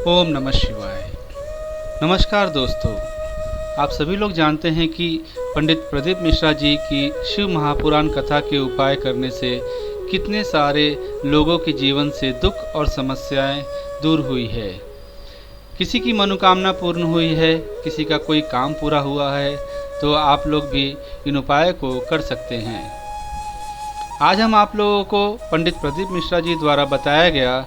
ओम नमः शिवाय। नमस्कार दोस्तों, आप सभी लोग जानते हैं कि पंडित प्रदीप मिश्रा जी की शिव महापुराण कथा के उपाय करने से कितने सारे लोगों के जीवन से दुख और समस्याएं दूर हुई है। किसी की मनोकामना पूर्ण हुई है, किसी का कोई काम पूरा हुआ है, तो आप लोग भी इन उपाय को कर सकते हैं। आज हम आप लोगों को पंडित प्रदीप मिश्रा जी द्वारा बताया गया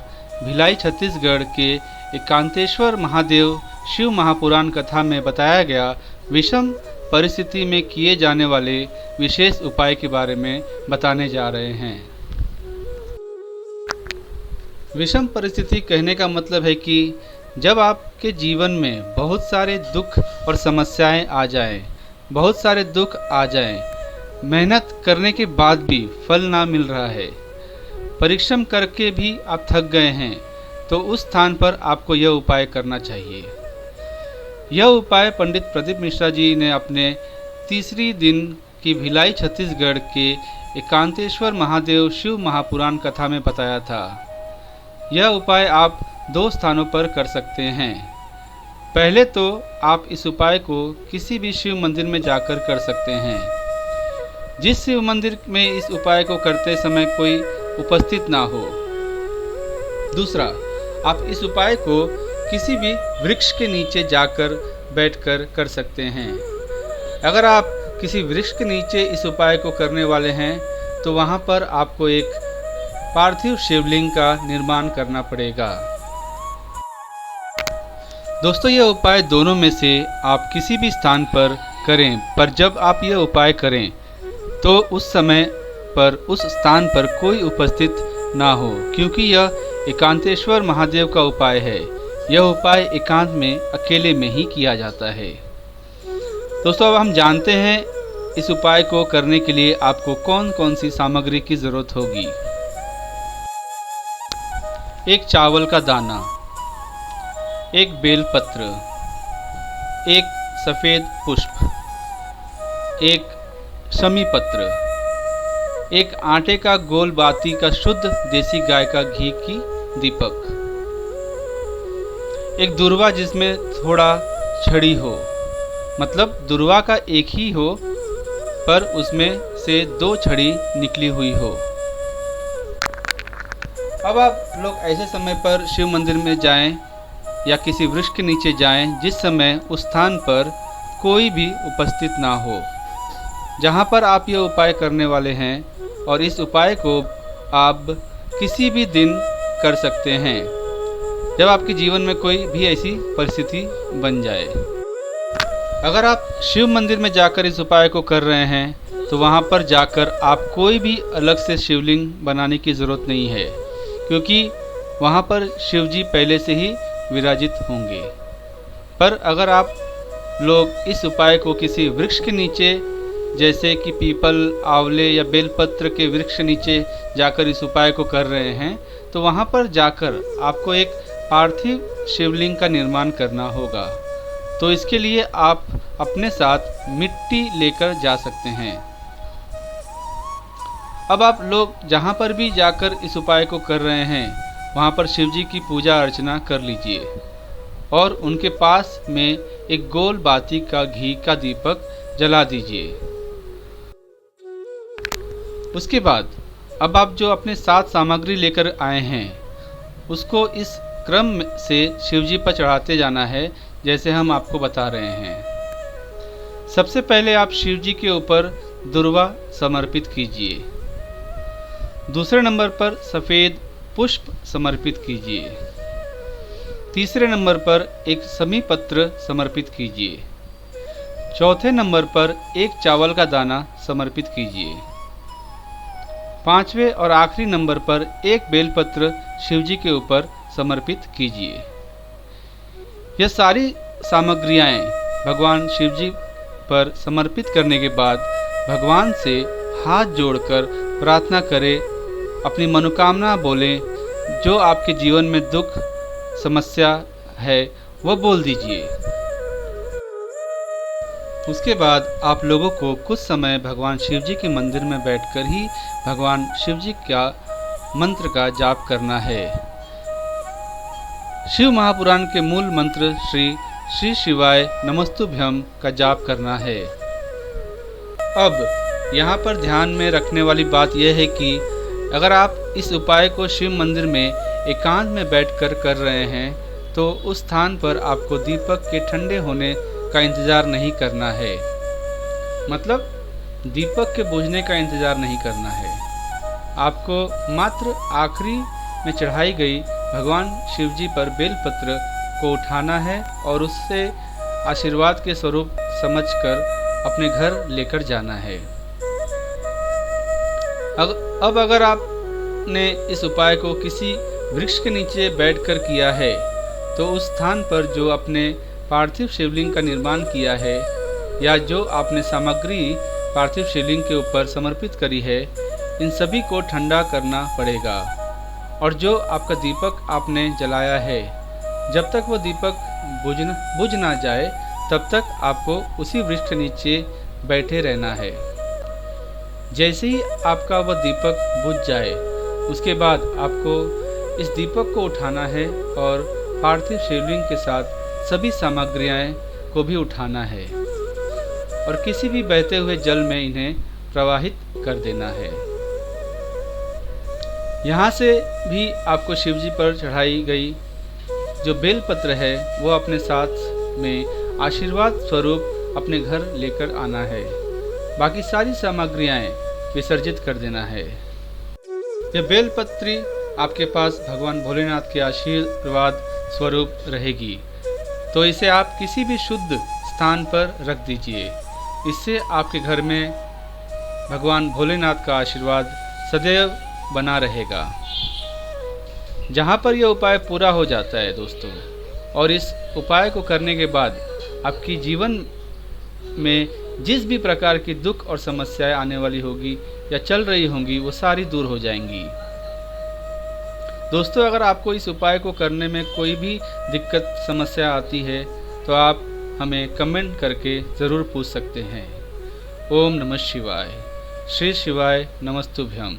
भिलाई छत्तीसगढ़ के एकांतेश्वर महादेव शिव महापुराण कथा में बताया गया विषम परिस्थिति में किए जाने वाले विशेष उपाय के बारे में बताने जा रहे हैं। विषम परिस्थिति कहने का मतलब है कि जब आपके जीवन में बहुत सारे दुख और समस्याएं आ जाएं, बहुत सारे दुख आ जाएं, मेहनत करने के बाद भी फल ना मिल रहा है, परिश्रम करके भी आप थक गए हैं, तो उस स्थान पर आपको यह उपाय करना चाहिए। यह उपाय पंडित प्रदीप मिश्रा जी ने अपने तीसरी दिन की भिलाई छत्तीसगढ़ के एकांतेश्वर महादेव शिव महापुराण कथा में बताया था। यह उपाय आप 2 स्थानों पर कर सकते हैं। पहले तो आप इस उपाय को किसी भी शिव मंदिर में जाकर कर सकते हैं। जिस शिव मंदिर में इस उपाय को करते समय कोई उपस्थित ना हो। दूसरा, आप इस उपाय को किसी भी वृक्ष के नीचे जाकर बैठकर कर सकते हैं। अगर आप किसी वृक्ष के नीचे इस उपाय को करने वाले हैं तो वहां पर आपको एक पार्थिव शिवलिंग का निर्माण करना पड़ेगा। दोस्तों, यह उपाय दोनों में से आप किसी भी स्थान पर करें, पर जब आप यह उपाय करें तो उस समय पर उस स्थान पर कोई उपस्थित ना हो, क्योंकि यह एकांतेश्वर महादेव का उपाय है। यह उपाय एकांत में अकेले में ही किया जाता है। दोस्तों, अब हम जानते हैं इस उपाय को करने के लिए आपको कौन कौन सी सामग्री की जरूरत होगी। एक चावल का दाना, एक बेलपत्र, एक सफ़ेद पुष्प, एक शमी पत्र, एक आटे का गोल बाती का शुद्ध देसी गाय का घी की दीपक, एक दुर्वा जिसमें थोड़ा छड़ी हो, मतलब दुर्वा का एक ही हो पर उसमें से 2 छड़ी निकली हुई हो। अब आप लोग ऐसे समय पर शिव मंदिर में जाएं या किसी वृक्ष के नीचे जाएं जिस समय उस स्थान पर कोई भी उपस्थित ना हो, जहां पर आप ये उपाय करने वाले हैं। और इस उपाय को आप किसी भी दिन कर सकते हैं जब आपके जीवन में कोई भी ऐसी परिस्थिति बन जाए। अगर आप शिव मंदिर में जाकर इस उपाय को कर रहे हैं तो वहां पर जाकर आप कोई भी अलग से शिवलिंग बनाने की ज़रूरत नहीं है, क्योंकि वहां पर शिव जी पहले से ही विराजित होंगे। पर अगर आप लोग इस उपाय को किसी वृक्ष के नीचे, जैसे कि पीपल, आंवले या बेलपत्र के वृक्ष नीचे जाकर इस उपाय को कर रहे हैं, तो वहां पर जाकर आपको एक पार्थिव शिवलिंग का निर्माण करना होगा। तो इसके लिए आप अपने साथ मिट्टी लेकर जा सकते हैं। अब आप लोग जहां पर भी जाकर इस उपाय को कर रहे हैं वहां पर शिव जी की पूजा अर्चना कर लीजिए और उनके पास में एक गोल बाती का घी का दीपक जला दीजिए। उसके बाद अब आप जो अपने साथ सामग्री लेकर आए हैं उसको इस क्रम से शिवजी पर चढ़ाते जाना है, जैसे हम आपको बता रहे हैं। सबसे पहले आप शिवजी के ऊपर दुर्वा समर्पित कीजिए। दूसरे नंबर पर सफ़ेद पुष्प समर्पित कीजिए। तीसरे नंबर पर एक शमी पत्र समर्पित कीजिए। चौथे नंबर पर एक चावल का दाना समर्पित कीजिए। 5वें और आखिरी नंबर पर एक बेलपत्र शिवजी के ऊपर समर्पित कीजिए। यह सारी सामग्रियां भगवान शिवजी पर समर्पित करने के बाद भगवान से हाथ जोड़कर प्रार्थना करें, अपनी मनोकामना बोलें, जो आपके जीवन में दुख समस्या है वह बोल दीजिए। उसके बाद आप लोगों को कुछ समय भगवान शिव जी के मंदिर में बैठकर ही भगवान शिव जी का मंत्र का जाप करना है। शिव महापुराण के मूल मंत्र श्री श्री शिवाय नमस्तुभ्यम का जाप करना है। अब यहाँ पर ध्यान में रखने वाली बात यह है कि अगर आप इस उपाय को शिव मंदिर में एकांत में बैठकर कर रहे हैं तो उस स्थान पर आपको दीपक के ठंडे होने का इंतज़ार नहीं करना है। मतलब दीपक के बुझने का इंतज़ार नहीं करना है। आपको मात्र आखिरी में चढ़ाई गई भगवान शिव जी पर बेलपत्र को उठाना है और उससे आशीर्वाद के स्वरूप समझकर अपने घर लेकर जाना है। अब अगर आपने इस उपाय को किसी वृक्ष के नीचे बैठकर किया है तो उस स्थान पर जो अपने पार्थिव शिवलिंग का निर्माण किया है या जो आपने सामग्री पार्थिव शिवलिंग के ऊपर समर्पित करी है, इन सभी को ठंडा करना पड़ेगा। और जो आपका दीपक आपने जलाया है, जब तक वो दीपक बुझ ना जाए तब तक आपको उसी वृक्ष के नीचे बैठे रहना है। जैसे ही आपका वह दीपक बुझ जाए उसके बाद आपको इस दीपक को उठाना है और पार्थिव शिवलिंग के साथ सभी सामग्रियाँ को भी उठाना है और किसी भी बहते हुए जल में इन्हें प्रवाहित कर देना है। यहाँ से भी आपको शिवजी पर चढ़ाई गई जो बेलपत्र है वो अपने साथ में आशीर्वाद स्वरूप अपने घर लेकर आना है। बाकी सारी सामग्रियाँ विसर्जित कर देना है। यह बेलपत्री आपके पास भगवान भोलेनाथ के आशीर्वाद स्वरूप रहेगी, तो इसे आप किसी भी शुद्ध स्थान पर रख दीजिए। इससे आपके घर में भगवान भोलेनाथ का आशीर्वाद सदैव बना रहेगा। जहाँ पर यह उपाय पूरा हो जाता है दोस्तों, और इस उपाय को करने के बाद आपकी जीवन में जिस भी प्रकार की दुख और समस्याएं आने वाली होगी या चल रही होंगी वो सारी दूर हो जाएंगी। दोस्तों, अगर आपको इस उपाय को करने में कोई भी दिक्कत समस्या आती है तो आप हमें कमेंट करके ज़रूर पूछ सकते हैं। ओम नमः शिवाय। श्री शिवाय नमस्तुभ्यम।